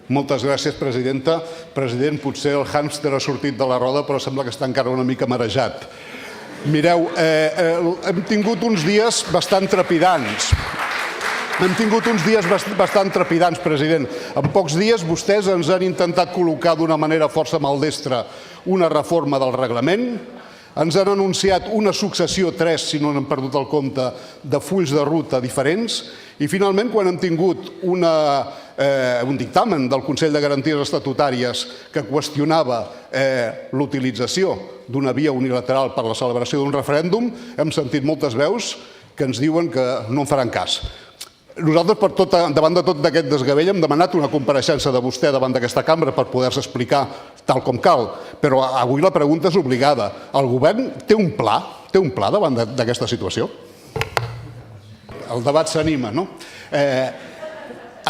Moltes gràcies, presidenta. President, potser el hàmster ha sortit de la roda, però sembla que està encara una mica marejat. Mireu, hem tingut uns dies bastant trepidants. President. En pocs dies vostès ens han intentat col·locar d'una manera força maldestra una reforma del reglament, ens han anunciat una successió, 3, si no n'hem perdut el compte, de fulls de ruta diferents i finalment quan hem tingut un dictamen del Consell de Garanties Estatutàries que qüestionava l'utilització d'una via unilateral per a la celebració d'un referèndum, hem sentit moltes veus que ens diuen que no en faran cas. Nosaltres, davant de tot aquest desgavell, hem demanat una compareixença de vostè davant d'aquesta cambra per poder-se explicar tal com cal, però avui la pregunta és obligada. El govern té un pla davant d'aquesta situació? El debat s'anima, no?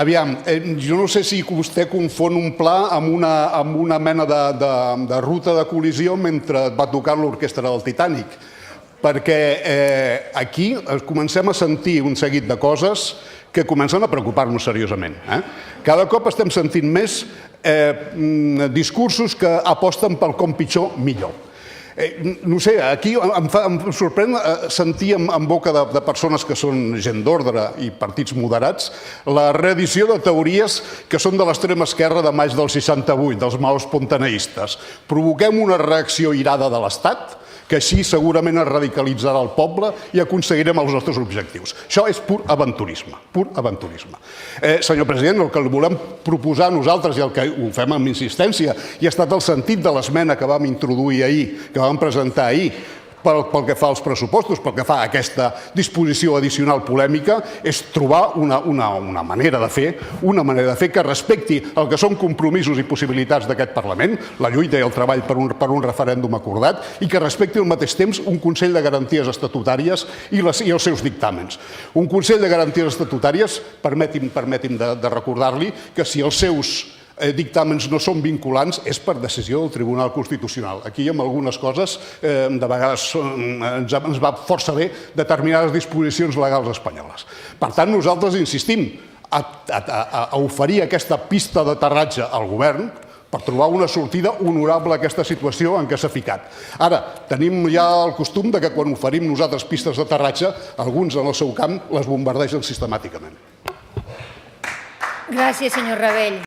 Aviam, jo no sé si vostè confon un pla amb una mena de ruta de col·lisió mentre va tocant l'orquestra del Titanic, perquè aquí comencem a sentir un seguit de coses que comencen a preocupar-nos seriosament. Cada cop estem sentint més discursos que aposten pel com pitjor, millor. No sé, aquí em sorprèn sentir en boca de persones que són gent d'ordre i partits moderats la reedició de teories que són de l'extrema esquerra de maig del 68, dels maoespontaneistes. Provoquem una reacció irada de l'Estat que així segurament es radicalitzarà el poble i aconseguirem els nostres objectius. Això és pur aventurisme, pur aventurisme. Senyor president, el que li volem proposar nosaltres i el que ho fem amb insistència i ha estat el sentit de l'esmena que vam introduir ahir, que vam presentar ahir, pel que fa als pressupostos, pel que fa a aquesta disposició addicional polèmica, és trobar una manera de fer que respecti el que són compromisos i possibilitats d'aquest Parlament, la lluita i el treball per un referèndum acordat, i que respecti al mateix temps un Consell de Garanties Estatutàries i els seus dictàmens. Un Consell de Garanties Estatutàries, permeti'm de recordar-li que si els seus dictàmens no són vinculants és per decisió del Tribunal Constitucional. Aquí amb algunes coses de vegades ens va força bé determinades disposicions legals espanyoles. Per tant, nosaltres insistim a oferir aquesta pista d'aterratge al govern per trobar una sortida honorable a aquesta situació en què s'ha ficat. Ara, tenim ja el costum que quan oferim nosaltres pistes d'aterratge, alguns en el seu camp les bombardegen sistemàticament. Gràcies, senyor Rabell.